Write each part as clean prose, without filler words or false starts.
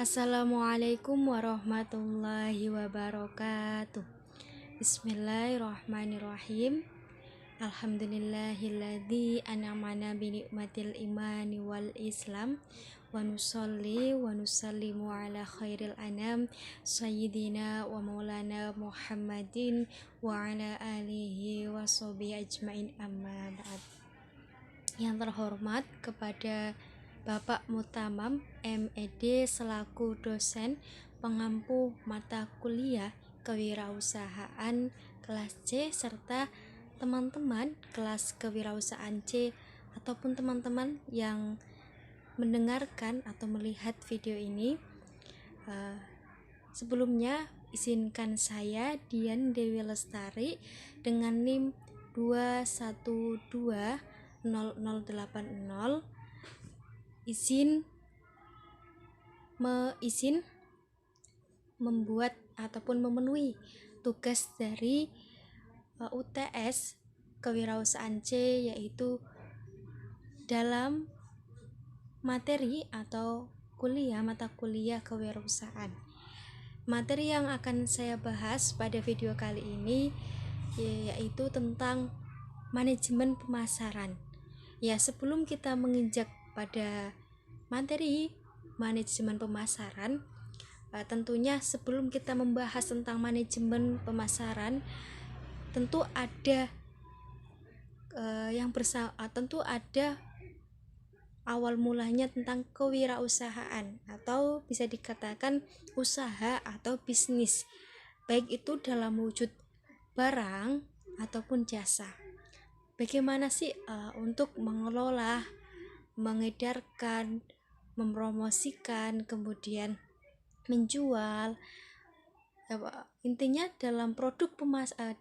Assalamualaikum warahmatullahi wabarakatuh. Bismillahirrahmanirrahim. Alhamdulillahilladzi an'amana bi ni'matil imani wal islam wa nusalli wa nusallimu ala khairil anam sayyidina wa maulana Muhammadin wa ala alihi wa sahbihi ajmain, amma ba'd. Yang terhormat kepada Bapak Mutamam MED selaku dosen pengampu mata kuliah kewirausahaan kelas C serta teman-teman kelas kewirausahaan C ataupun teman-teman yang mendengarkan atau melihat video ini. Sebelumnya izinkan saya Dian Dewi Lestari dengan NIM 2120080 izin membuat ataupun memenuhi tugas dari UTS kewirausahaan C, yaitu dalam materi atau mata kuliah kewirausahaan. Materi yang akan saya bahas pada video kali ini yaitu tentang manajemen pemasaran. Ya, sebelum kita menginjak pada materi manajemen pemasaran, tentunya sebelum kita membahas tentang manajemen pemasaran, tentu ada tentu ada awal mulanya tentang kewirausahaan atau bisa dikatakan usaha atau bisnis, baik itu dalam wujud barang ataupun jasa. Bagaimana sih untuk mengelola, mengedarkan, mempromosikan, kemudian menjual, intinya dalam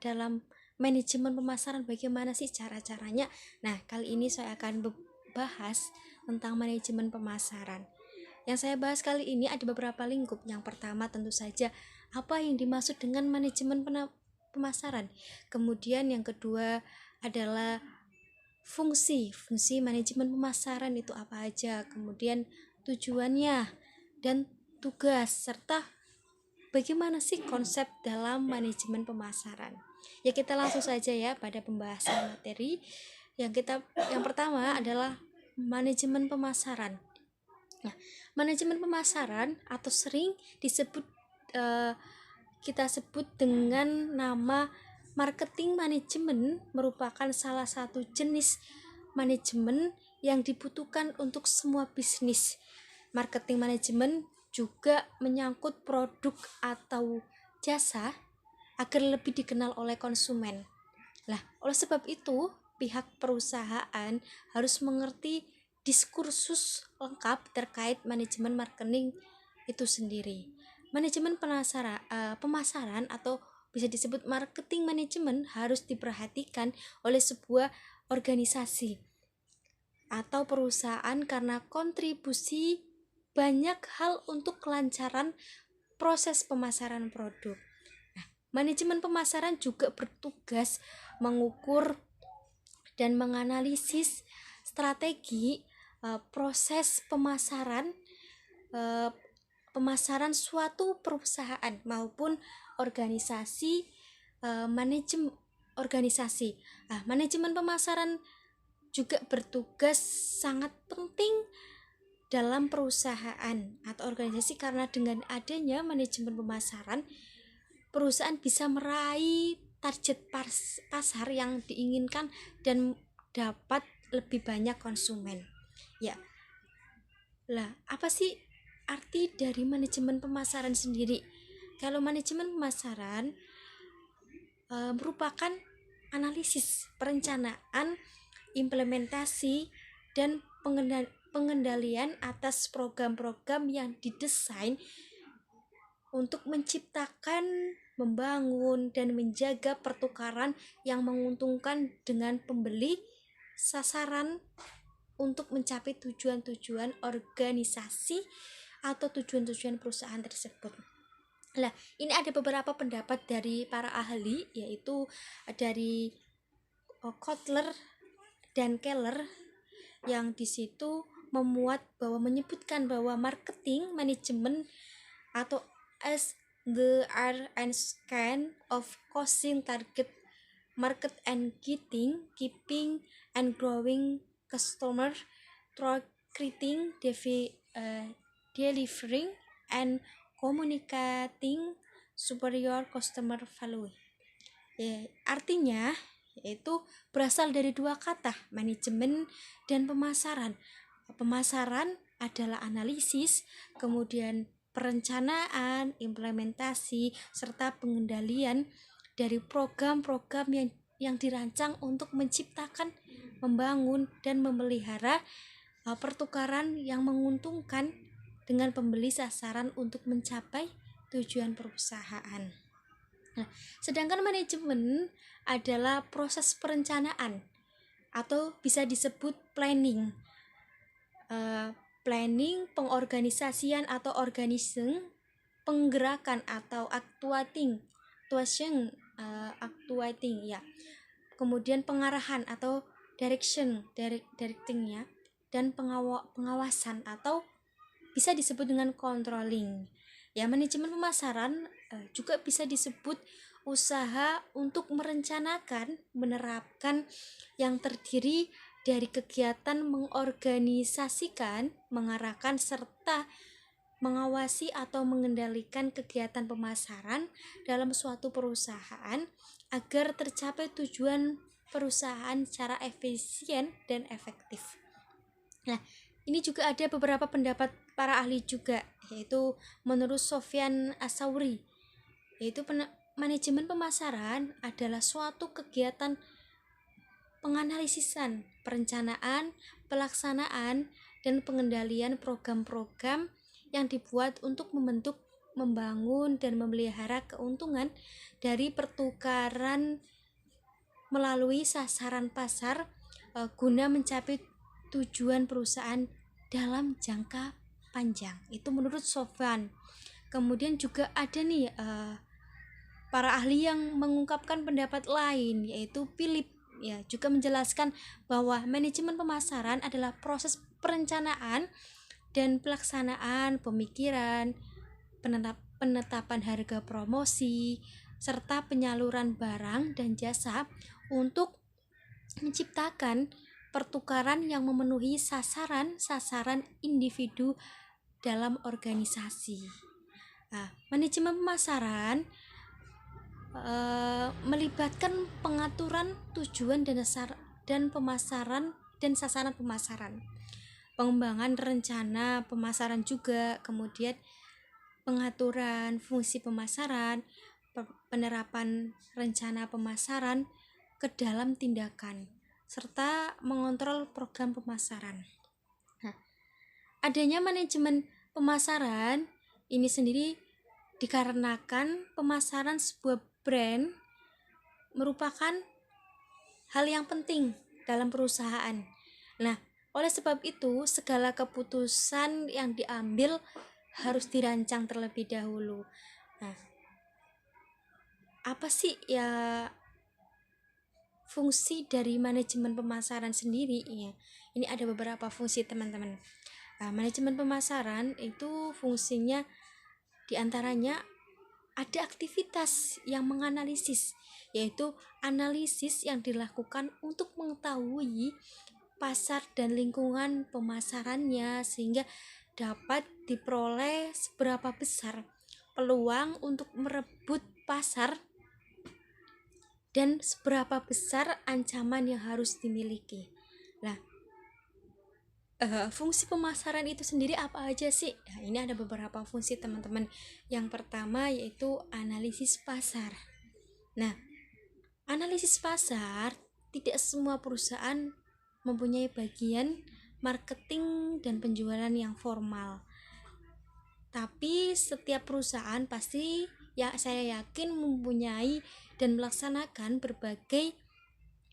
dalam manajemen pemasaran bagaimana sih cara-caranya. Nah, kali ini saya akan bahas tentang manajemen pemasaran. Yang saya bahas kali ini ada beberapa lingkup. Yang pertama tentu saja apa yang dimaksud dengan manajemen pemasaran. Kemudian yang kedua adalah fungsi manajemen pemasaran itu apa aja, kemudian tujuannya dan tugas, serta bagaimana sih konsep dalam manajemen pemasaran. Ya, kita langsung saja ya pada pembahasan materi. Yang pertama adalah manajemen pemasaran. Nah, manajemen pemasaran atau sering disebut kita sebut dengan nama marketing manajemen, merupakan salah satu jenis manajemen yang dibutuhkan untuk semua bisnis. Marketing manajemen juga menyangkut produk atau jasa agar lebih dikenal oleh konsumen. Oleh sebab itu, pihak perusahaan harus mengerti diskursus lengkap terkait manajemen marketing itu sendiri. Manajemen pemasaran atau bisa disebut marketing manajemen harus diperhatikan oleh sebuah organisasi atau perusahaan karena kontribusi banyak hal untuk kelancaran proses pemasaran produk. Manajemen pemasaran juga bertugas mengukur dan menganalisis strategi proses pemasaran suatu perusahaan maupun organisasi. Manajemen pemasaran juga bertugas sangat penting dalam perusahaan atau organisasi, karena dengan adanya manajemen pemasaran, perusahaan bisa meraih target pasar yang diinginkan dan dapat lebih banyak konsumen. Ya. Apa sih arti dari manajemen pemasaran sendiri? Kalau manajemen pemasaran merupakan analisis, perencanaan, implementasi, dan pengendalian atas program-program yang didesain untuk menciptakan, membangun, dan menjaga pertukaran yang menguntungkan dengan pembeli, sasaran untuk mencapai tujuan-tujuan organisasi atau tujuan-tujuan perusahaan tersebut. Ini ada beberapa pendapat dari para ahli, yaitu dari Kotler dan Keller, yang di situ menyebutkan bahwa marketing management atau as the art and scan of causing target market and keeping and growing customer through creating, delivering and communicating superior customer value. Artinya yaitu berasal dari dua kata, manajemen dan pemasaran. Pemasaran adalah analisis, kemudian perencanaan, implementasi, serta pengendalian dari program-program yang dirancang untuk menciptakan, membangun, dan memelihara pertukaran yang menguntungkan dengan pembeli sasaran untuk mencapai tujuan perusahaan. Nah, sedangkan manajemen adalah proses perencanaan atau bisa disebut planning. Planning, pengorganisasian atau organizing, penggerakan atau actuating ya. Kemudian pengarahan atau directing ya, dan pengawasan atau bisa disebut dengan controlling. Ya, manajemen pemasaran juga bisa disebut usaha untuk merencanakan, menerapkan yang terdiri dari kegiatan mengorganisasikan, mengarahkan serta mengawasi atau mengendalikan kegiatan pemasaran dalam suatu perusahaan agar tercapai tujuan perusahaan secara efisien dan efektif. Nah, ini juga ada beberapa pendapat para ahli juga, yaitu menurut Sofyan Asauri, yaitu manajemen pemasaran adalah suatu kegiatan penganalisisan, perencanaan, pelaksanaan, dan pengendalian program-program yang dibuat untuk membentuk, membangun, dan memelihara keuntungan dari pertukaran melalui sasaran pasar guna mencapai tujuan perusahaan dalam jangka panjang. Itu menurut Sofyan. Kemudian juga ada nih para ahli yang mengungkapkan pendapat lain, yaitu Philip ya, juga menjelaskan bahwa manajemen pemasaran adalah proses perencanaan dan pelaksanaan pemikiran, penetapan harga promosi, serta penyaluran barang dan jasa untuk menciptakan pertukaran yang memenuhi sasaran individu dalam organisasi. Nah, manajemen pemasaran melibatkan pengaturan tujuan dan pemasaran dan sasaran pemasaran, pengembangan rencana pemasaran juga, kemudian pengaturan fungsi pemasaran, penerapan rencana pemasaran ke dalam tindakan, serta mengontrol program pemasaran. Nah, adanya manajemen pemasaran ini sendiri dikarenakan pemasaran sebuah brand merupakan hal yang penting dalam perusahaan. Nah, oleh sebab itu segala keputusan yang diambil harus dirancang terlebih dahulu. Nah, apa sih ya fungsi dari manajemen pemasaran sendiri ya? Ini ada beberapa fungsi teman-teman. Manajemen pemasaran itu fungsinya diantaranya ada aktivitas yang menganalisis, yaitu analisis yang dilakukan untuk mengetahui pasar dan lingkungan pemasarannya sehingga dapat diperoleh seberapa besar peluang untuk merebut pasar dan seberapa besar ancaman yang harus dimiliki. Nah, fungsi pemasaran itu sendiri apa aja sih? Nah, ini ada beberapa fungsi teman-teman. Yang pertama yaitu analisis pasar. Nah, analisis pasar, tidak semua perusahaan mempunyai bagian marketing dan penjualan yang formal. Tapi setiap perusahaan pasti ya saya yakin mempunyai dan melaksanakan berbagai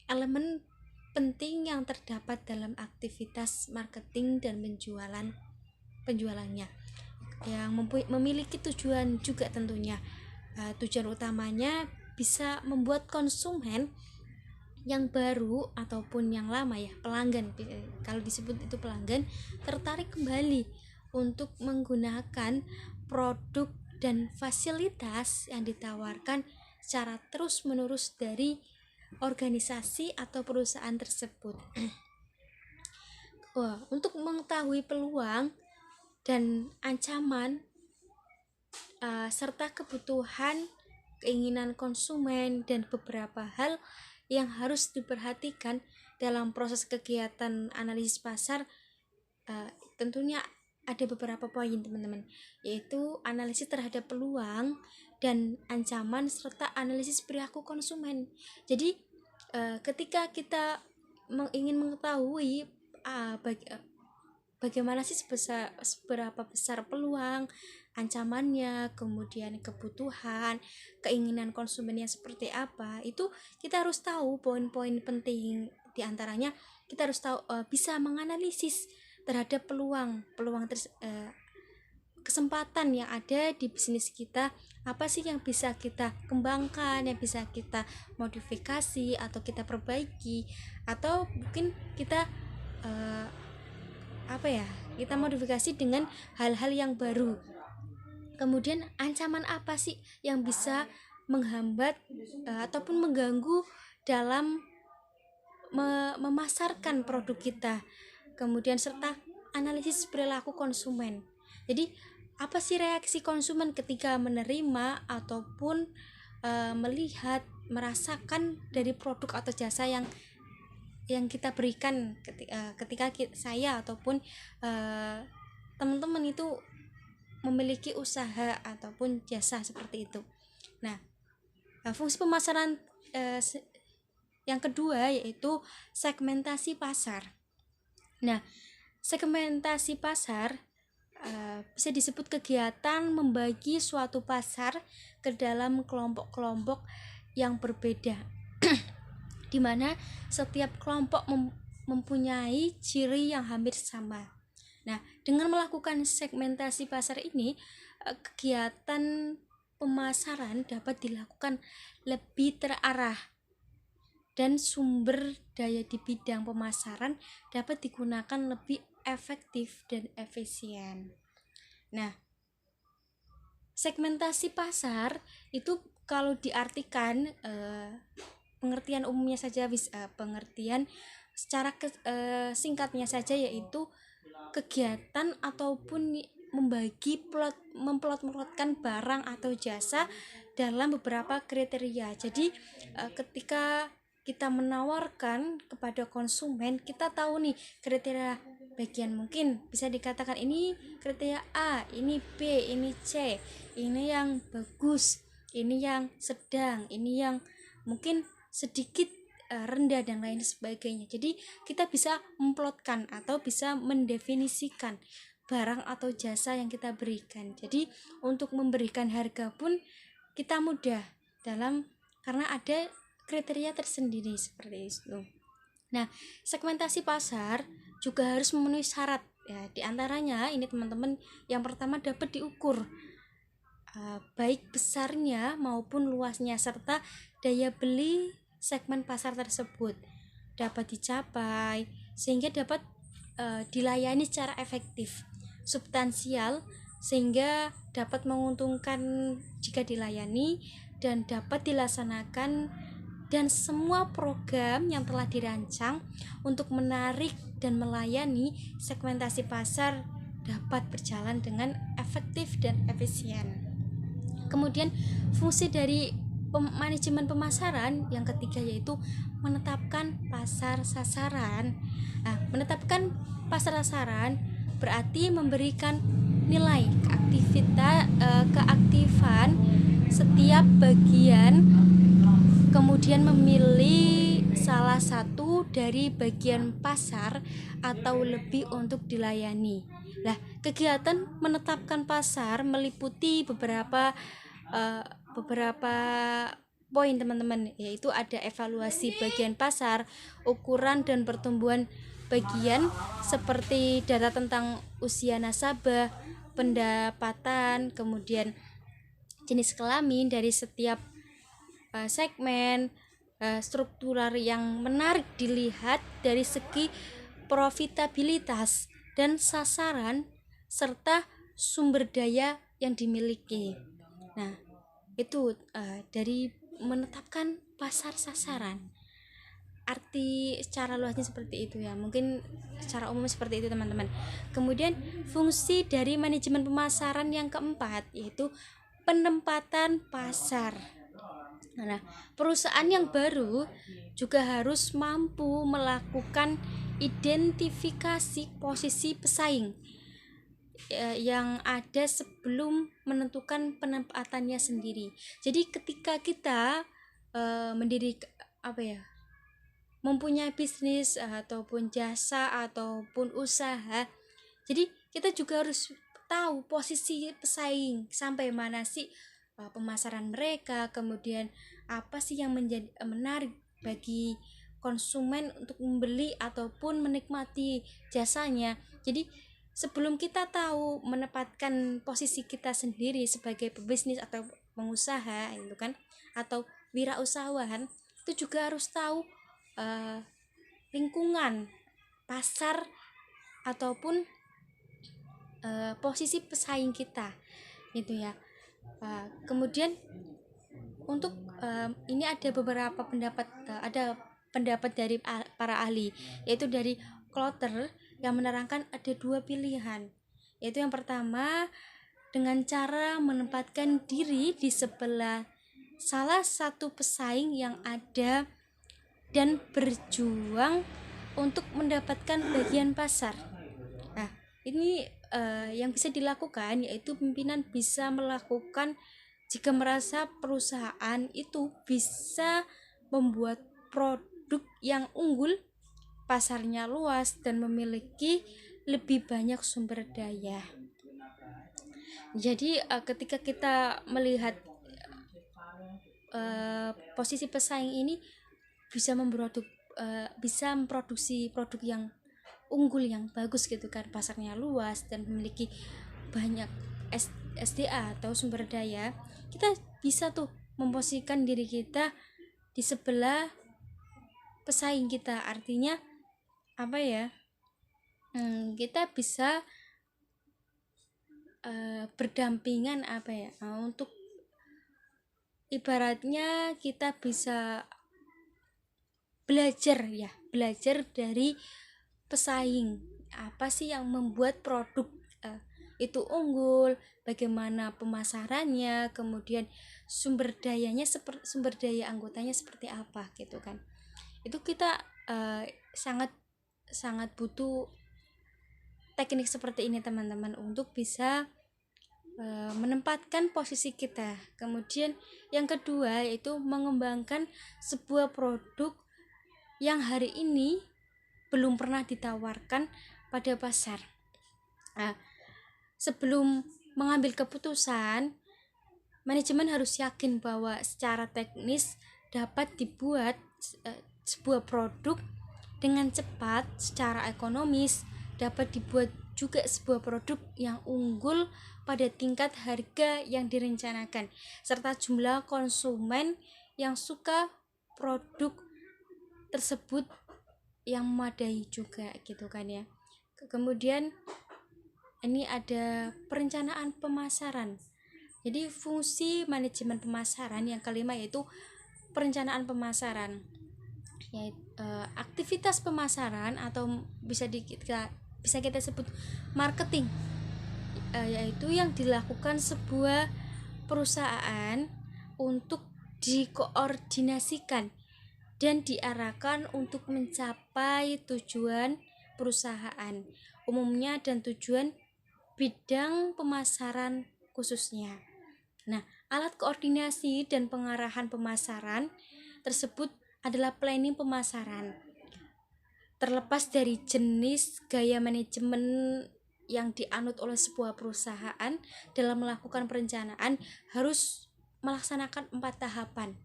elemen penting yang terdapat dalam aktivitas marketing dan penjualannya yang memiliki tujuan juga tentunya. Tujuan utamanya bisa membuat konsumen yang baru ataupun yang lama ya, pelanggan, kalau disebut itu pelanggan, tertarik kembali untuk menggunakan produk dan fasilitas yang ditawarkan secara terus-menerus dari organisasi atau perusahaan tersebut. Wah, untuk mengetahui peluang dan ancaman serta kebutuhan, keinginan konsumen, dan beberapa hal yang harus diperhatikan dalam proses kegiatan analisis pasar, tentunya ada beberapa poin teman-teman, yaitu analisis terhadap peluang dan ancaman serta analisis perilaku konsumen. Jadi ketika kita ingin mengetahui bagaimana sih seberapa besar peluang, ancamannya, kemudian kebutuhan, keinginan konsumennya seperti apa, itu kita harus tahu poin-poin penting. Diantaranya kita harus tahu, bisa menganalisis terhadap kesempatan yang ada di bisnis kita, apa sih yang bisa kita kembangkan, yang bisa kita modifikasi atau kita perbaiki, atau mungkin kita kita modifikasi dengan hal-hal yang baru. Kemudian ancaman apa sih yang bisa menghambat ataupun mengganggu dalam memasarkan produk kita. Kemudian serta analisis perilaku konsumen. Jadi apa sih reaksi konsumen ketika menerima ataupun melihat, merasakan dari produk atau jasa yang kita berikan ketika saya ataupun teman-teman itu memiliki usaha ataupun jasa seperti itu. Nah, fungsi pemasaran yang kedua yaitu segmentasi pasar. Nah, segmentasi pasar bisa disebut kegiatan membagi suatu pasar ke dalam kelompok-kelompok yang berbeda, di mana setiap kelompok mempunyai ciri yang hampir sama. Nah, dengan melakukan segmentasi pasar ini, kegiatan pemasaran dapat dilakukan lebih terarah dan sumber daya di bidang pemasaran dapat digunakan lebih efektif dan efisien. Nah, segmentasi pasar itu kalau diartikan pengertian umumnya saja, pengertian secara singkatnya saja, yaitu kegiatan ataupun memplot-plotkan barang atau jasa dalam beberapa kriteria. Jadi ketika kita menawarkan kepada konsumen, kita tahu nih kriteria bagian, mungkin bisa dikatakan ini kriteria A, ini B, ini C, ini yang bagus, ini yang sedang, ini yang mungkin sedikit rendah dan lain sebagainya. Jadi kita bisa memplotkan atau bisa mendefinisikan barang atau jasa yang kita berikan. Jadi untuk memberikan harga pun kita mudah karena ada kriteria tersendiri seperti itu. Nah, segmentasi pasar juga harus memenuhi syarat ya. Di antaranya ini teman-teman, yang pertama dapat diukur baik besarnya maupun luasnya serta daya beli segmen pasar tersebut dapat dicapai sehingga dapat dilayani secara efektif, substansial sehingga dapat menguntungkan jika dilayani dan dapat dilaksanakan, dan semua program yang telah dirancang untuk menarik dan melayani segmentasi pasar dapat berjalan dengan efektif dan efisien. Kemudian fungsi dari manajemen pemasaran yang ketiga yaitu menetapkan pasar sasaran. Nah, menetapkan pasar sasaran berarti memberikan nilai keaktifan setiap bagian, kemudian memilih salah satu dari bagian pasar atau lebih untuk dilayani. Nah, kegiatan menetapkan pasar meliputi beberapa poin teman-teman, yaitu ada evaluasi bagian pasar, ukuran dan pertumbuhan bagian seperti data tentang usia nasabah, pendapatan, kemudian jenis kelamin dari setiap segmen, struktural yang menarik dilihat dari segi profitabilitas dan sasaran serta sumber daya yang dimiliki. Nah, itu dari menetapkan pasar sasaran. Arti secara luasnya seperti itu ya, mungkin secara umum seperti itu teman-teman. Kemudian fungsi dari manajemen pemasaran yang keempat yaitu penempatan pasar. Nah, perusahaan yang baru juga harus mampu melakukan identifikasi posisi pesaing yang ada sebelum menentukan penempatannya sendiri. Jadi ketika kita mempunyai bisnis ataupun jasa ataupun usaha, jadi kita juga harus tahu posisi pesaing sampai mana sih pemasaran mereka, kemudian apa sih yang menjadi menarik bagi konsumen untuk membeli ataupun menikmati jasanya. Jadi sebelum kita tahu menempatkan posisi kita sendiri sebagai pebisnis atau pengusaha itu kan, atau wirausahawan, itu juga harus tahu lingkungan pasar ataupun posisi pesaing kita gitu ya. Kemudian untuk ini ada beberapa pendapat, ada pendapat dari para ahli, yaitu dari Klotter yang menerangkan ada dua pilihan, yaitu yang pertama dengan cara menempatkan diri di sebelah salah satu pesaing yang ada dan berjuang untuk mendapatkan bagian pasar. Nah, ini yang bisa dilakukan yaitu pimpinan bisa melakukan jika merasa perusahaan itu bisa membuat produk yang unggul, pasarnya luas, dan memiliki lebih banyak sumber daya. Jadi ketika kita melihat posisi pesaing ini bisa memproduksi produk yang unggul, yang bagus gitu kan, pasarnya luas dan memiliki banyak SDA atau sumber daya, kita bisa tuh memposisikan diri kita di sebelah pesaing kita. Artinya kita bisa berdampingan untuk ibaratnya kita bisa belajar dari pesaing, apa sih yang membuat produk itu unggul, bagaimana pemasarannya, kemudian sumber daya anggotanya seperti apa gitu kan. Itu kita sangat butuh teknik seperti ini teman-teman untuk bisa menempatkan posisi kita. Kemudian yang kedua yaitu mengembangkan sebuah produk yang hari ini belum pernah ditawarkan pada pasar. Sebelum mengambil keputusan, manajemen harus yakin bahwa secara teknis dapat dibuat sebuah produk dengan cepat, secara ekonomis dapat dibuat juga sebuah produk yang unggul pada tingkat harga yang direncanakan, serta jumlah konsumen yang suka produk tersebut yang memadai juga gitu kan ya. Kemudian ini ada perencanaan pemasaran. Jadi fungsi manajemen pemasaran yang kelima yaitu perencanaan pemasaran, yaitu aktivitas pemasaran atau bisa kita sebut marketing, yaitu yang dilakukan sebuah perusahaan untuk dikoordinasikan dan diarahkan untuk mencapai tujuan perusahaan umumnya dan tujuan bidang pemasaran khususnya. Nah, alat koordinasi dan pengarahan pemasaran tersebut adalah planning pemasaran. Terlepas dari jenis gaya manajemen yang dianut oleh sebuah perusahaan dalam melakukan perencanaan harus melaksanakan 4 tahapan.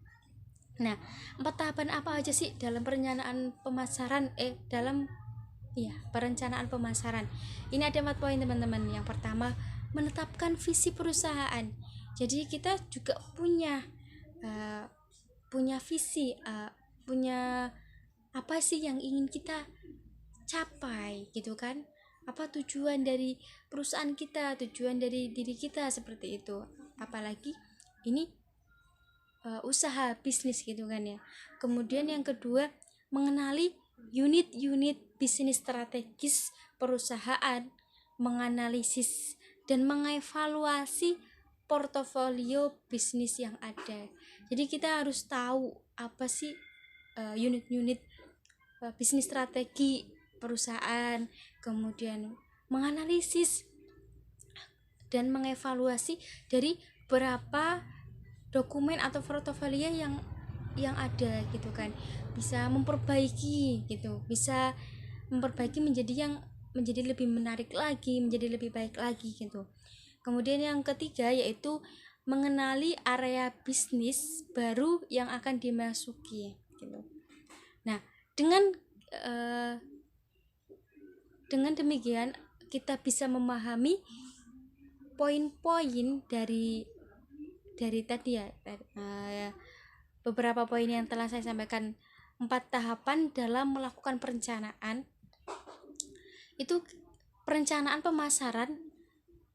Nah, 4 tahapan apa aja sih dalam perencanaan pemasaran? Perencanaan pemasaran. Ini ada 4 poin teman-teman. Yang pertama, menetapkan visi perusahaan. Jadi kita juga punya visi punya apa sih yang ingin kita capai gitu kan, apa tujuan dari perusahaan kita, tujuan dari diri kita, seperti itu. Apalagi ini usaha bisnis gitu kan ya. Kemudian yang kedua, mengenali unit-unit bisnis strategis perusahaan, menganalisis dan mengevaluasi portofolio bisnis yang ada. Jadi kita harus tahu apa sih unit-unit bisnis strategi perusahaan, kemudian menganalisis dan mengevaluasi dari berapa dokumen atau portofolio yang ada gitu kan, bisa memperbaiki gitu, bisa memperbaiki menjadi lebih menarik lagi, menjadi lebih baik lagi gitu. Kemudian yang ketiga yaitu mengenali area bisnis baru yang akan dimasuki gitu. Nah, dengan demikian kita bisa memahami poin-poin dari tadi ya, beberapa poin yang telah saya sampaikan. 4 tahapan dalam melakukan perencanaan. Itu perencanaan pemasaran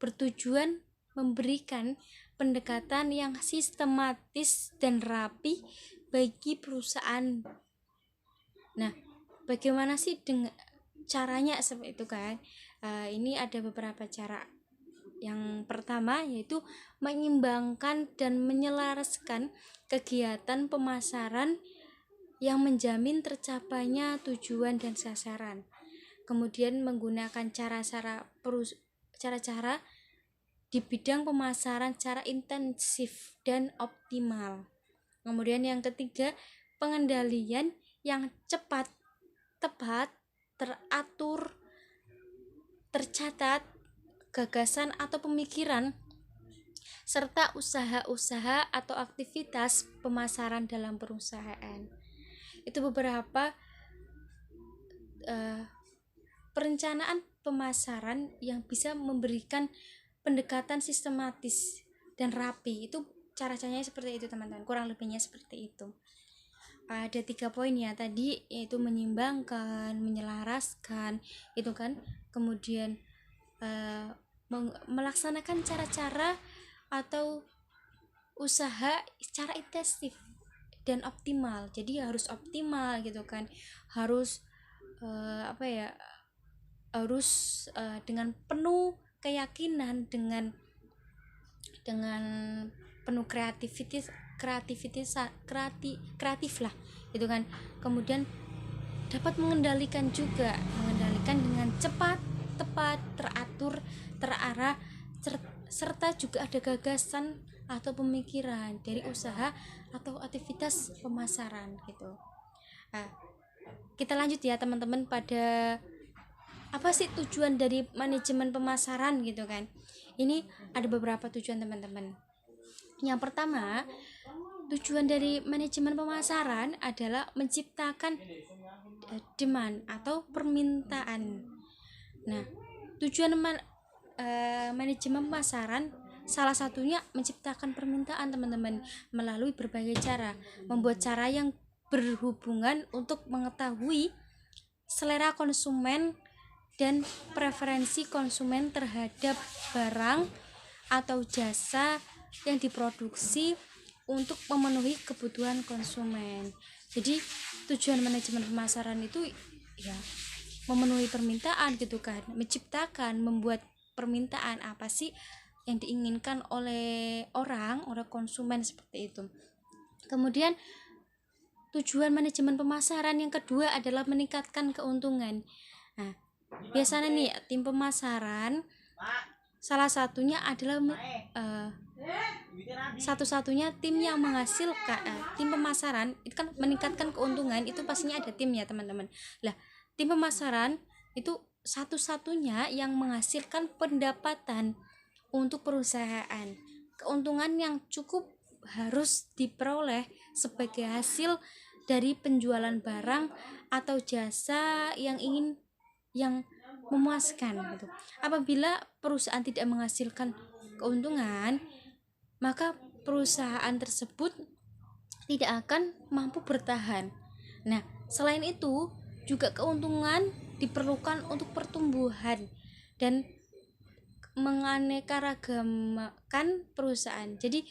bertujuan memberikan pendekatan yang sistematis dan rapi bagi perusahaan. Nah, bagaimana sih dengan caranya seperti itu kan? Ini ada beberapa cara. Yang pertama yaitu menyimbangkan dan menyelaraskan kegiatan pemasaran yang menjamin tercapainya tujuan dan sasaran. Kemudian menggunakan cara-cara di bidang pemasaran secara intensif dan optimal. Kemudian yang ketiga, pengendalian yang cepat, tepat, teratur, tercatat, gagasan atau pemikiran, serta usaha-usaha atau aktivitas pemasaran dalam perusahaan. Itu beberapa perencanaan pemasaran yang bisa memberikan pendekatan sistematis dan rapi. Itu cara-caranya seperti itu teman-teman, kurang lebihnya seperti itu. Ada 3 poin ya tadi, yaitu menyimbangkan, menyelaraskan itu kan, kemudian melaksanakan cara-cara atau usaha secara intensif dan optimal. Jadi harus optimal gitu kan, harus harus dengan penuh keyakinan, dengan penuh kreatif lah gitu kan. Kemudian dapat mengendalikan dengan cepat, tepat, teratur, terarah, serta juga ada gagasan atau pemikiran dari usaha atau aktivitas pemasaran gitu. Kita lanjut ya teman-teman pada apa sih tujuan dari manajemen pemasaran gitu kan. Ini ada beberapa tujuan teman-teman. Yang pertama, tujuan dari manajemen pemasaran adalah menciptakan demand atau permintaan. Nah, tujuan manajemen pemasaran salah satunya menciptakan permintaan teman-teman melalui berbagai cara, membuat cara yang berhubungan untuk mengetahui selera konsumen dan preferensi konsumen terhadap barang atau jasa yang diproduksi untuk memenuhi kebutuhan konsumen. Jadi tujuan manajemen pemasaran itu ya memenuhi permintaan gitu kan, menciptakan, membuat permintaan apa sih yang diinginkan oleh oleh konsumen, seperti itu. Kemudian tujuan manajemen pemasaran yang kedua atulah meningkatkan keuntungan. Nah, biasanya nih tim pemasaran salah satunya adalah satu-satunya tim yang menghasilkan tim pemasaran itu kan meningkatkan keuntungan, itu pastinya ada tim ya teman-teman. Lah, tim pemasaran itu satu-satunya yang menghasilkan pendapatan untuk perusahaan. Keuntungan yang cukup harus diperoleh sebagai hasil dari penjualan barang atau jasa yang memuaskan gitu. Apabila perusahaan tidak menghasilkan keuntungan, maka perusahaan tersebut tidak akan mampu bertahan. Nah, selain itu juga keuntungan diperlukan untuk pertumbuhan dan menganeka-ragamakan perusahaan. Jadi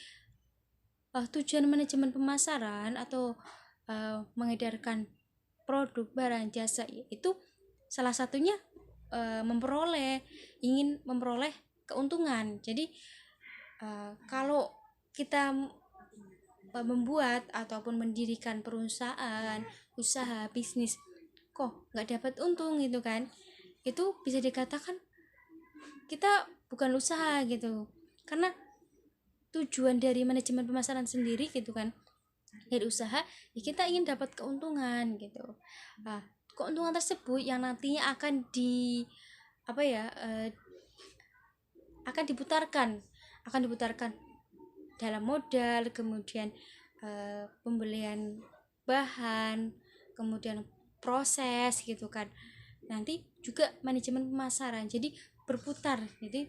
tujuan manajemen pemasaran atau mengedarkan produk, barang, jasa itu salah satunya ingin memperoleh keuntungan. Jadi kalau kita membuat ataupun mendirikan perusahaan, usaha, bisnis kok nggak dapat untung gitu kan, itu bisa dikatakan kita bukan usaha gitu. Karena tujuan dari manajemen pemasaran sendiri gitu kan, dari usaha ya kita ingin dapat keuntungan gitu. Keuntungan tersebut yang nantinya akan akan diputarkan dalam modal, kemudian pembelian bahan, kemudian proses gitu kan. Nanti juga manajemen pemasaran jadi berputar, jadi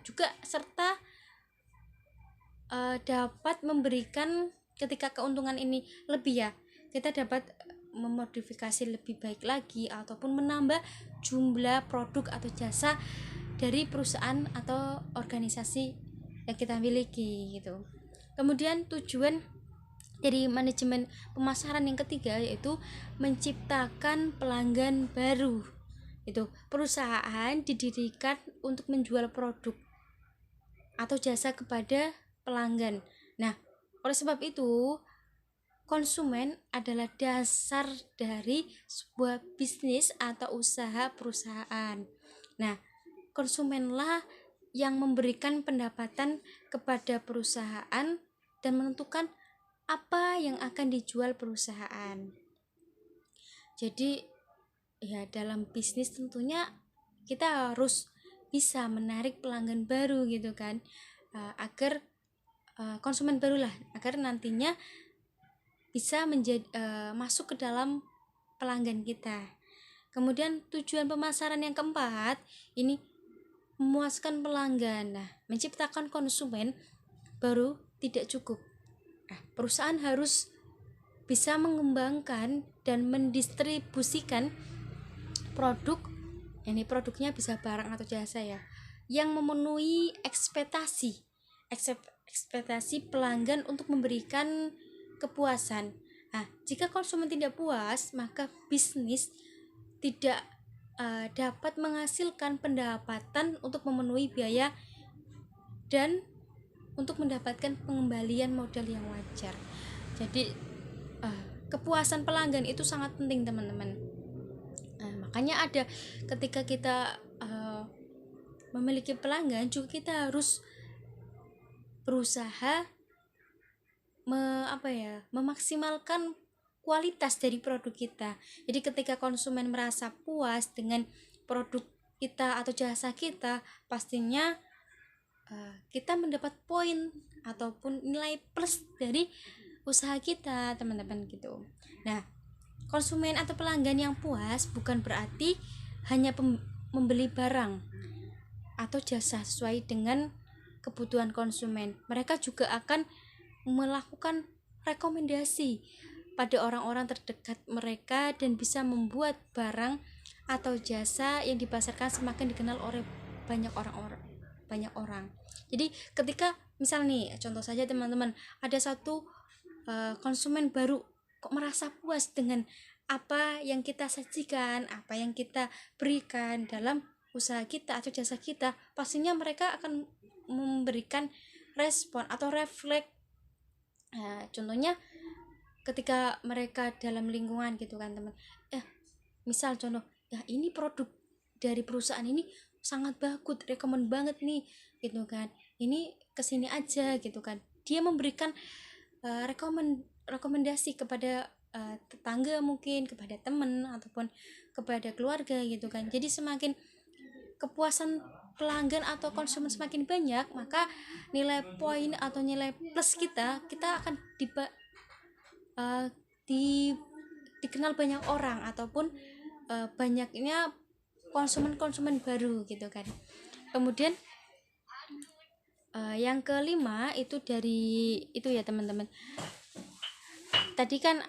juga serta dapat memberikan, ketika keuntungan ini lebih ya, kita dapat memodifikasi lebih baik lagi ataupun menambah jumlah produk atau jasa dari perusahaan atau organisasi yang kita miliki gitu. Kemudian tujuan dari manajemen pemasaran yang ketiga yaitu menciptakan pelanggan baru. Itu perusahaan didirikan untuk menjual produk atau jasa kepada pelanggan. Nah, oleh sebab itu konsumen adalah dasar dari sebuah bisnis atau usaha perusahaan. Nah, konsumenlah yang memberikan pendapatan kepada perusahaan dan menentukan apa yang akan dijual perusahaan. Jadi ya dalam bisnis tentunya kita harus bisa menarik pelanggan baru gitu kan, agar konsumen barulah, agar nantinya bisa menjadi masuk ke dalam pelanggan kita. Kemudian tujuan pemasaran yang keempat ini memuaskan pelanggan. Nah, menciptakan konsumen baru tidak cukup. Perusahaan harus bisa mengembangkan dan mendistribusikan produk, ini produknya bisa barang atau jasa ya, yang memenuhi ekspektasi pelanggan untuk memberikan kepuasan. Nah, jika konsumen tidak puas, maka bisnis tidak dapat menghasilkan pendapatan untuk memenuhi biaya dan untuk mendapatkan pengembalian modal yang wajar. Jadi kepuasan pelanggan itu sangat penting teman-teman. Makanya ada ketika kita memiliki pelanggan juga kita harus berusaha memaksimalkan kualitas dari produk kita. Jadi ketika konsumen merasa puas dengan produk kita atau jasa kita, pastinya kita mendapat poin ataupun nilai plus dari usaha kita teman-teman gitu. Nah, konsumen atau pelanggan yang puas bukan berarti hanya membeli barang atau jasa sesuai dengan kebutuhan konsumen. Mereka juga akan melakukan rekomendasi pada orang-orang terdekat mereka dan bisa membuat barang atau jasa yang dipasarkan semakin dikenal oleh banyak orang. Jadi ketika misal nih, contoh saja teman-teman, ada satu konsumen baru kok merasa puas dengan apa yang kita sajikan, apa yang kita berikan dalam usaha kita atau jasa kita, pastinya mereka akan memberikan respon atau refleks. Contohnya ketika mereka dalam lingkungan gitu kan teman, misal contoh, ya ini produk dari perusahaan ini sangat bagus, rekomend banget nih gitu kan, ini kesini aja gitu kan. Dia memberikan rekomendasi kepada tetangga, mungkin kepada teman ataupun kepada keluarga gitu kan. Jadi semakin kepuasan pelanggan atau konsumen semakin banyak, maka nilai poin atau nilai plus kita akan dikenal banyak orang ataupun banyaknya konsumen baru gitu kan. Kemudian yang kelima itu dari itu ya teman-teman, tadi kan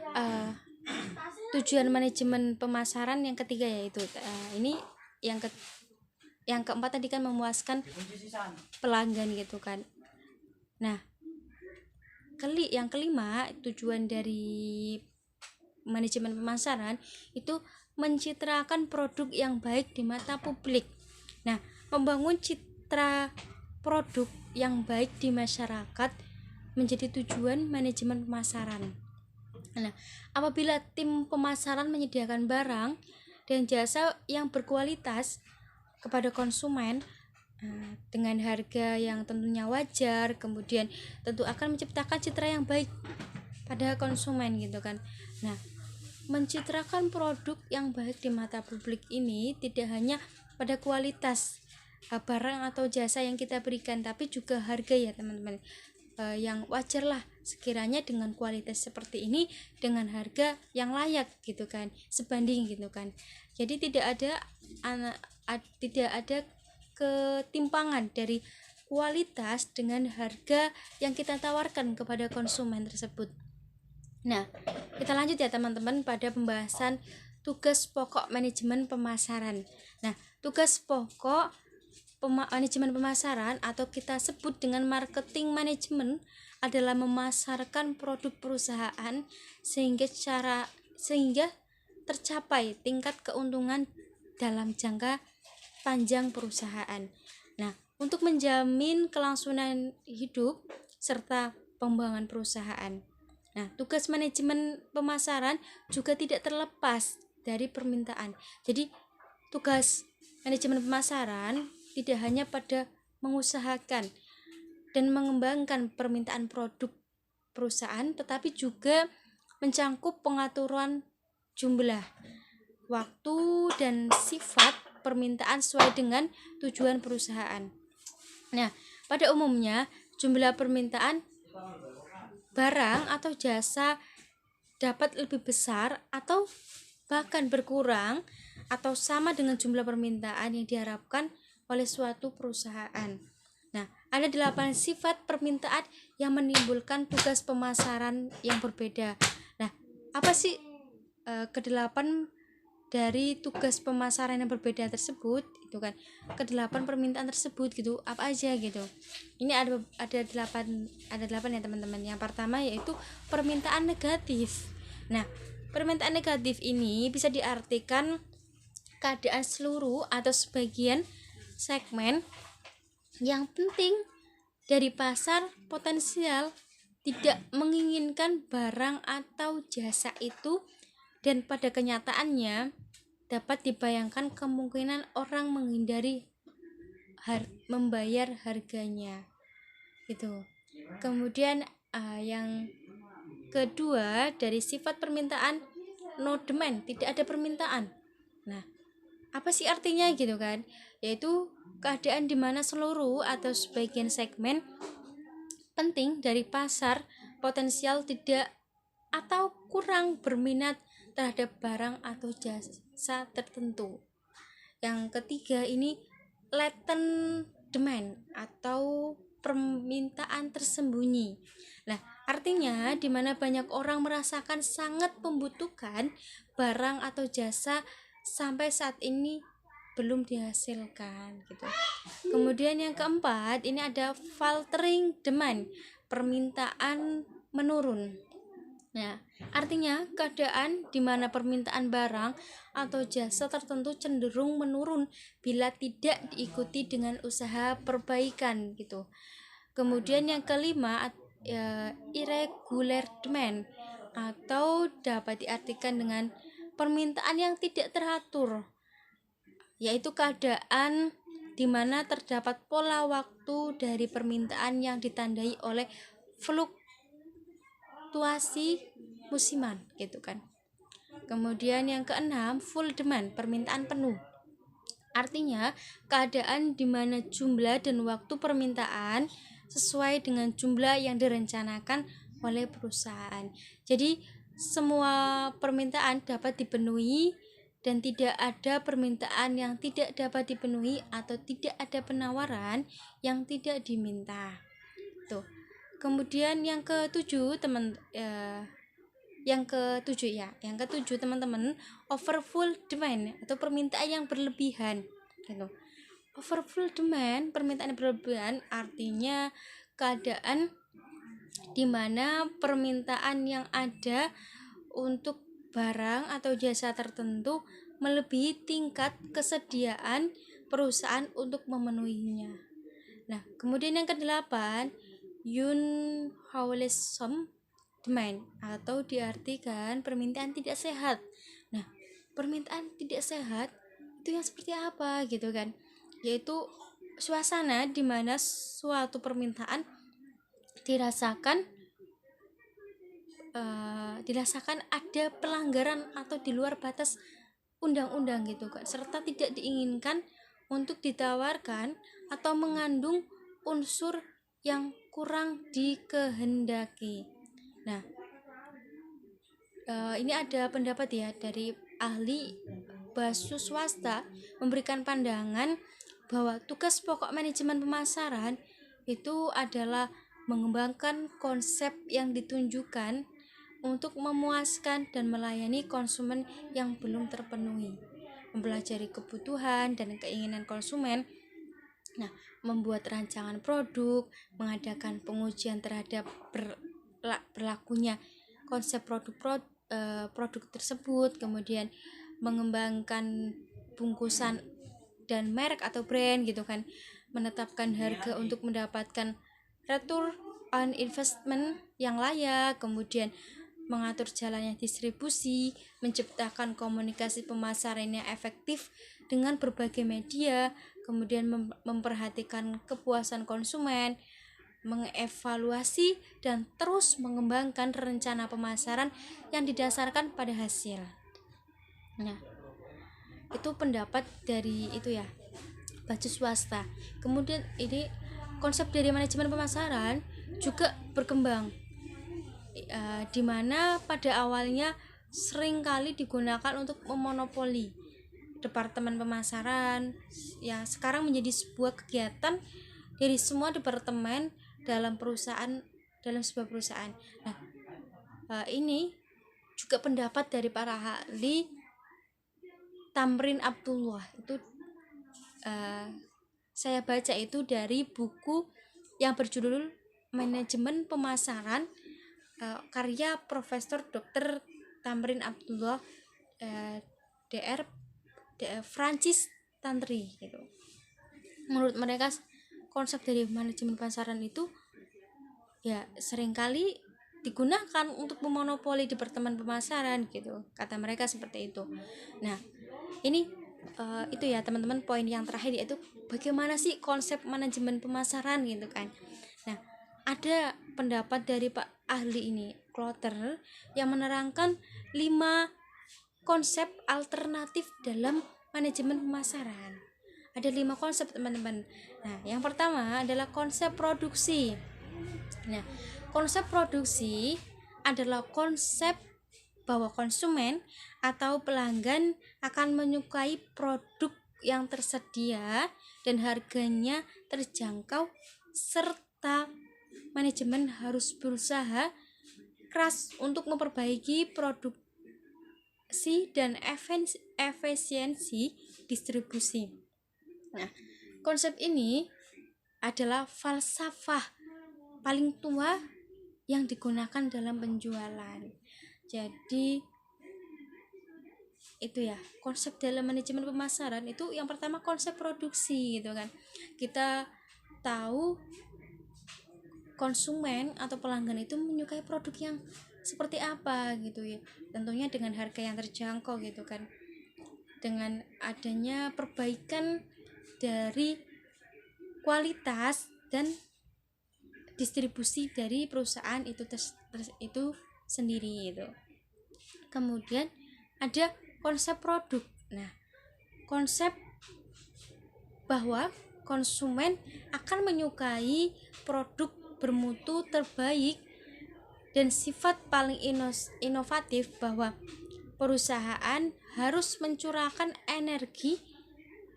tujuan manajemen pemasaran yang ketiga yaitu ini yang keempat tadi kan memuaskan pelanggan gitu kan. Nah, yang kelima, tujuan dari manajemen pemasaran itu mencitrakan produk yang baik di mata publik. Nah, membangun citra produk yang baik di masyarakat menjadi tujuan manajemen pemasaran. Nah, apabila tim pemasaran menyediakan barang dan jasa yang berkualitas kepada konsumen dengan harga yang tentunya wajar, kemudian tentu akan menciptakan citra yang baik pada konsumen gitu kan. Nah, mencitrakan produk yang baik di mata publik ini tidak hanya pada kualitas barang atau jasa yang kita berikan, tapi juga harga ya teman-teman, yang wajar lah sekiranya dengan kualitas seperti ini dengan harga yang layak gitu kan, sebanding gitu kan. Jadi tidak ada ketimpangan dari kualitas dengan harga yang kita tawarkan kepada konsumen tersebut. Nah, kita lanjut ya teman-teman pada pembahasan tugas pokok manajemen pemasaran. Nah, tugas pokok manajemen pemasaran atau kita sebut dengan marketing management adalah memasarkan produk perusahaan sehingga tercapai tingkat keuntungan dalam jangka panjang perusahaan. Nah, untuk menjamin kelangsungan hidup serta pengembangan perusahaan. Nah, tugas manajemen pemasaran juga tidak terlepas dari permintaan. Jadi, tugas manajemen pemasaran tidak hanya pada mengusahakan dan mengembangkan permintaan produk perusahaan, tetapi juga mencangkup pengaturan jumlah, waktu, dan sifat permintaan sesuai dengan tujuan perusahaan. Nah, pada umumnya jumlah permintaan barang atau jasa dapat lebih besar atau bahkan berkurang atau sama dengan jumlah permintaan yang diharapkan oleh suatu perusahaan. Nah, ada 8 sifat permintaan yang menimbulkan tugas pemasaran yang berbeda. Nah, apa sih kedelapan dari tugas pemasaran yang berbeda tersebut? Itu kan kedelapan permintaan tersebut gitu, apa aja gitu. Ini ada 8 ya teman-teman. Yang pertama yaitu permintaan negatif. Nah, permintaan negatif ini bisa diartikan keadaan seluruh atau sebagian segmen yang penting dari pasar potensial tidak menginginkan barang atau jasa itu, dan pada kenyataannya dapat dibayangkan kemungkinan orang menghindari membayar harganya gitu. Kemudian yang kedua dari sifat permintaan, no demand, tidak ada permintaan. Nah, apa sih artinya gitu kan? Yaitu keadaan di mana seluruh atau sebagian segmen penting dari pasar potensial tidak atau kurang berminat terhadap barang atau jasa tertentu. Yang ketiga ini latent demand atau permintaan tersembunyi. Nah, artinya di mana banyak orang merasakan sangat membutuhkan barang atau jasa sampai saat ini belum dihasilkan gitu. Kemudian yang keempat ini ada faltering demand, permintaan menurun. Nah, artinya keadaan di mana permintaan barang atau jasa tertentu cenderung menurun bila tidak diikuti dengan usaha perbaikan gitu. Kemudian yang kelima irregular demand atau dapat diartikan dengan permintaan yang tidak teratur, yaitu keadaan di mana terdapat pola waktu dari permintaan yang ditandai oleh fluktuasi musiman gitu kan. Kemudian yang keenam full demand, permintaan penuh. Artinya keadaan di mana jumlah dan waktu permintaan sesuai dengan jumlah yang direncanakan oleh perusahaan. Jadi semua permintaan dapat dipenuhi dan tidak ada permintaan yang tidak dapat dipenuhi atau tidak ada penawaran yang tidak diminta. Tuh. Kemudian yang ketujuh Yang ketujuh ya, yang ketujuh teman-teman, overfull demand atau permintaan yang berlebihan gitu. Overfull demand, permintaan yang berlebihan artinya keadaan di mana permintaan yang ada untuk barang atau jasa tertentu melebihi tingkat kesediaan perusahaan untuk memenuhinya. Nah, kemudian yang kedelapan, unwholesome demand atau diartikan permintaan tidak sehat. Nah, permintaan tidak sehat itu yang seperti apa gitu kan? Yaitu suasana di mana suatu permintaan dirasakan ada pelanggaran atau di luar batas undang-undang gitu kan, serta tidak diinginkan untuk ditawarkan atau mengandung unsur yang kurang dikehendaki. Nah, ini ada pendapat ya dari ahli bahasa swasta memberikan pandangan bahwa tugas pokok manajemen pemasaran itu adalah mengembangkan konsep yang ditunjukkan untuk memuaskan dan melayani konsumen yang belum terpenuhi, mempelajari kebutuhan dan keinginan konsumen. Nah, membuat rancangan produk, mengadakan pengujian terhadap berlakunya konsep produk tersebut, kemudian mengembangkan bungkusan dan merek atau brand gitu kan, menetapkan harga untuk mendapatkan return on investment yang layak, kemudian mengatur jalannya distribusi, menciptakan komunikasi pemasaran yang efektif dengan berbagai media, kemudian memperhatikan kepuasan konsumen, mengevaluasi dan terus mengembangkan rencana pemasaran yang didasarkan pada hasil. Nah, itu pendapat dari itu ya, baju swasta. Kemudian ini konsep dari manajemen pemasaran juga berkembang, di mana pada awalnya seringkali digunakan untuk memonopoli departemen pemasaran yang sekarang menjadi sebuah kegiatan dari semua departemen dalam sebuah perusahaan. Nah, ini juga pendapat dari para ahli. Tamrin Abdullah itu saya baca itu dari buku yang berjudul Manajemen Pemasaran, karya Profesor Dr. Tamrin Abdullah, Dr. Francis Tantri gitu. Menurut mereka konsep dari manajemen pemasaran itu ya seringkali digunakan untuk memonopoli departemen pemasaran gitu, kata mereka seperti itu. Nah, ini itu ya teman-teman, poin yang terakhir yaitu bagaimana sih konsep manajemen pemasaran gitu kan. Nah, ada pendapat dari Pak ahli ini, Klotter, yang menerangkan 5 konsep alternatif dalam manajemen pemasaran. Ada 5 konsep teman-teman. Nah, yang pertama adalah konsep produksi. Nah, konsep produksi adalah konsep bahwa konsumen atau pelanggan akan menyukai produk yang tersedia dan harganya terjangkau, serta manajemen harus berusaha keras untuk memperbaiki produksi dan efisiensi distribusi. Nah, konsep ini adalah falsafah paling tua yang digunakan dalam penjualan. Jadi itu ya, konsep dalam manajemen pemasaran itu yang pertama konsep produksi gitu kan. Kita tahu konsumen atau pelanggan itu menyukai produk yang seperti apa gitu ya, tentunya dengan harga yang terjangkau gitu kan, dengan adanya perbaikan dari kualitas dan distribusi dari perusahaan itu itu sendiri gitu. Kemudian ada konsep produk. Nah, konsep bahwa konsumen akan menyukai produk bermutu terbaik dan sifat paling inovatif, bahwa perusahaan harus mencurahkan energi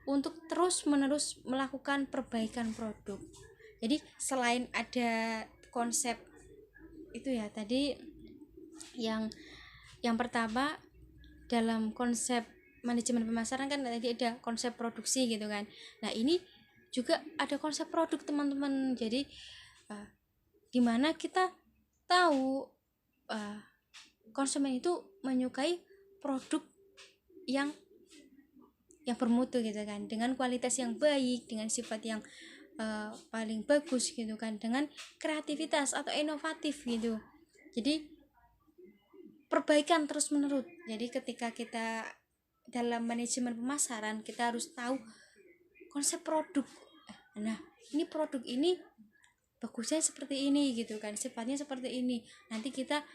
untuk terus-menerus melakukan perbaikan produk. Jadi selain ada konsep itu ya tadi yang Yang pertama, dalam konsep manajemen pemasaran kan tadi ada konsep produksi gitu kan. Nah, ini juga ada konsep produk teman-teman. Jadi dimana kita tahu konsumen itu menyukai produk yang bermutu gitu kan, dengan kualitas yang baik, dengan sifat yang paling bagus gitu kan, dengan kreativitas atau inovatif gitu. Jadi perbaikan terus menerus. Jadi ketika kita dalam manajemen pemasaran, kita harus tahu konsep produk. Nah, ini produk ini bagusnya seperti ini gitu kan, sifatnya seperti ini. Nanti kita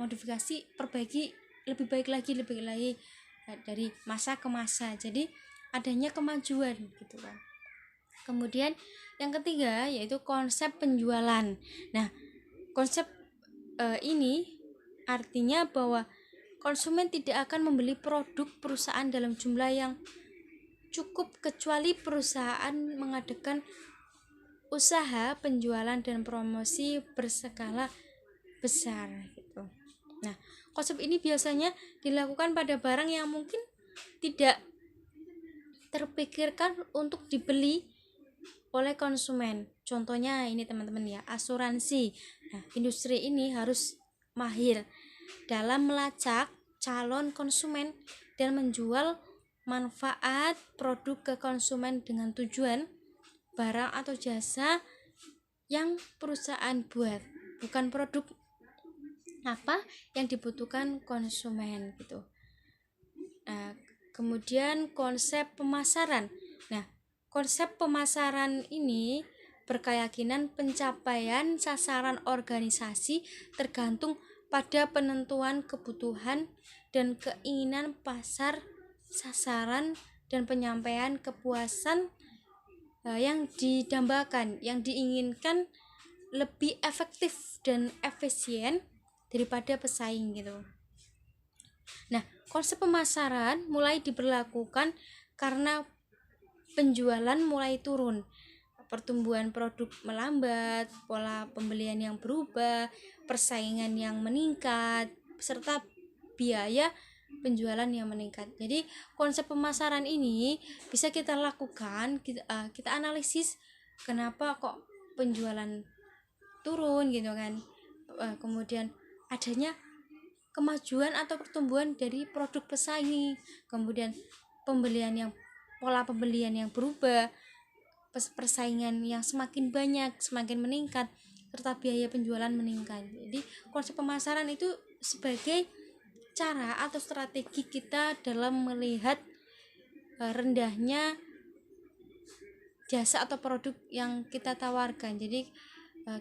modifikasi, perbaiki lebih baik lagi dari masa ke masa. Jadi adanya kemajuan gitu kan. Kemudian yang ketiga yaitu konsep penjualan. Nah, konsep ini artinya bahwa konsumen tidak akan membeli produk perusahaan dalam jumlah yang cukup kecuali perusahaan mengadakan usaha penjualan dan promosi berskala besar gitu. Nah, konsep ini biasanya dilakukan pada barang yang mungkin tidak terpikirkan untuk dibeli oleh konsumen. Contohnya ini teman-teman ya, asuransi. Nah, industri ini harus mahir dalam melacak calon konsumen dan menjual manfaat produk ke konsumen dengan tujuan barang atau jasa yang perusahaan buat, bukan produk apa yang dibutuhkan konsumen gitu. Nah, kemudian konsep pemasaran. Nah, konsep pemasaran ini berkeyakinan pencapaian sasaran organisasi tergantung pada penentuan kebutuhan dan keinginan pasar sasaran dan penyampaian kepuasan yang didambakan, yang diinginkan lebih efektif dan efisien daripada pesaing gitu. Nah, konsep pemasaran mulai diberlakukan karena penjualan mulai turun, pertumbuhan produk melambat, pola pembelian yang berubah, persaingan yang meningkat, serta biaya penjualan yang meningkat. Jadi konsep pemasaran ini bisa kita lakukan, kita analisis kenapa kok penjualan turun gitu kan. Kemudian adanya kemajuan atau pertumbuhan dari produk pesaing, kemudian pola pembelian yang berubah, persaingan yang semakin banyak, semakin meningkat, serta biaya penjualan meningkat. Jadi konsep pemasaran itu sebagai cara atau strategi kita dalam melihat rendahnya jasa atau produk yang kita tawarkan. Jadi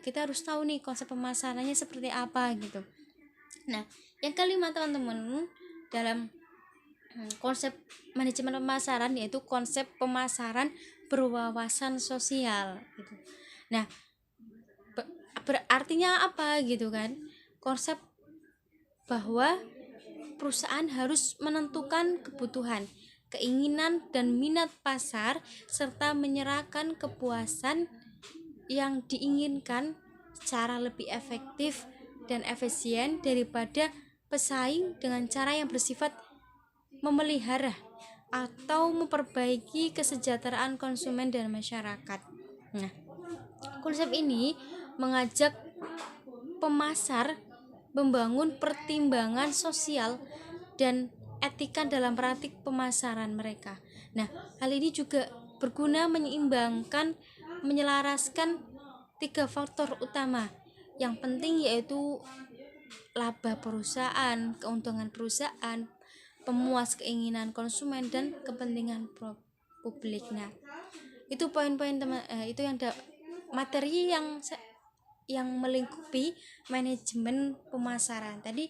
kita harus tahu nih konsep pemasarannya seperti apa gitu. Nah, yang kelima teman-teman, dalam konsep manajemen pemasaran yaitu konsep pemasaran berwawasan sosial gitu. Nah, berartinya apa gitu kan? Konsep bahwa perusahaan harus menentukan kebutuhan, keinginan dan minat pasar serta menyerahkan kepuasan yang diinginkan secara lebih efektif dan efisien daripada pesaing dengan cara yang bersifat memelihara atau memperbaiki kesejahteraan konsumen dan masyarakat. Nah, konsep ini mengajak pemasar membangun pertimbangan sosial dan etika dalam praktik pemasaran mereka. Nah, hal ini juga berguna menyelaraskan 3 faktor utama yang penting, yaitu laba perusahaan, keuntungan perusahaan, pemuas keinginan konsumen, dan kepentingan publik. Nah, itu poin-poin itu yang materi yang melingkupi manajemen pemasaran. Tadi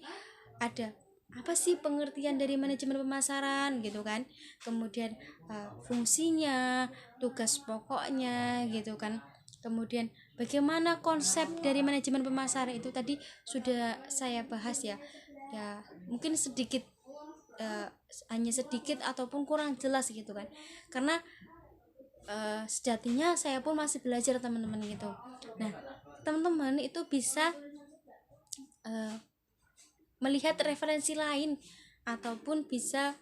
ada apa sih pengertian dari manajemen pemasaran gitu kan, kemudian fungsinya, tugas pokoknya gitu kan, kemudian bagaimana konsep dari manajemen pemasaran itu tadi sudah saya bahas ya mungkin sedikit, hanya sedikit ataupun kurang jelas gitu kan, karena sejatinya saya pun masih belajar teman-teman gitu. Nah, teman-teman itu bisa melihat referensi lain ataupun bisa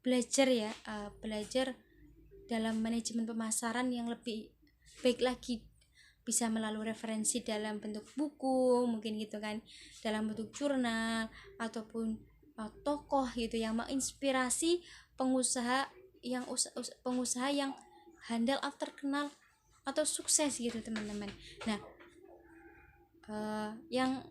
belajar ya, belajar dalam manajemen pemasaran yang lebih baik lagi, bisa melalui referensi dalam bentuk buku mungkin gitu kan, dalam bentuk jurnal ataupun tokoh gitu yang menginspirasi pengusaha pengusaha yang handal atau terkenal atau sukses gitu teman-teman. Nah, yang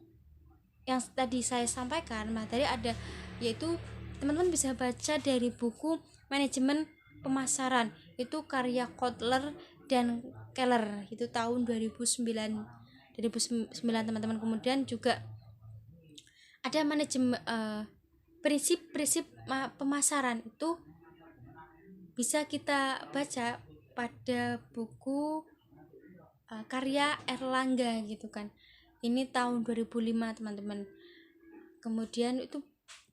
tadi saya sampaikan materi ada, yaitu teman-teman bisa baca dari buku manajemen pemasaran, itu karya Kotler dan Keller, itu tahun 2009 teman-teman. Kemudian juga ada manajemen prinsip-prinsip pemasaran, itu bisa kita baca pada buku karya Erlangga gitu kan, ini tahun 2005 teman-teman. Kemudian itu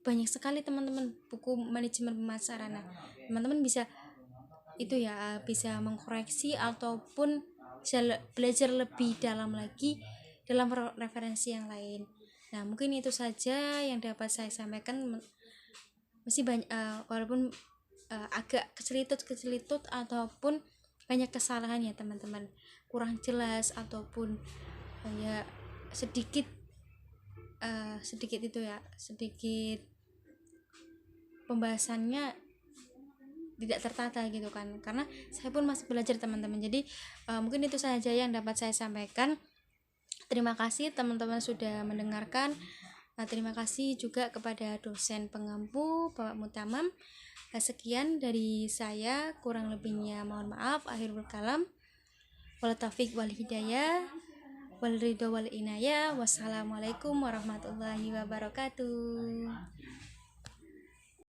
banyak sekali teman-teman buku manajemen pemasaran. Nah, teman-teman bisa itu ya, bisa mengkoreksi ataupun bisa belajar lebih dalam lagi dalam referensi yang lain. Nah, mungkin itu saja yang dapat saya sampaikan. Masih banyak walaupun agak kecelitut ataupun banyak kesalahan ya teman-teman, kurang jelas ataupun ya sedikit itu ya, sedikit pembahasannya tidak tertata gitu kan, karena saya pun masih belajar teman-teman. Jadi mungkin itu saja yang dapat saya sampaikan. Terima kasih teman-teman sudah mendengarkan. Terima kasih juga kepada dosen pengampu Bapak Mutamam. Sekian dari saya, kurang lebihnya mohon maaf. Akhirul kalam, wal taufiq wal hidayah, wal ridho wal inayah. Wassalamualaikum warahmatullahi wabarakatuh.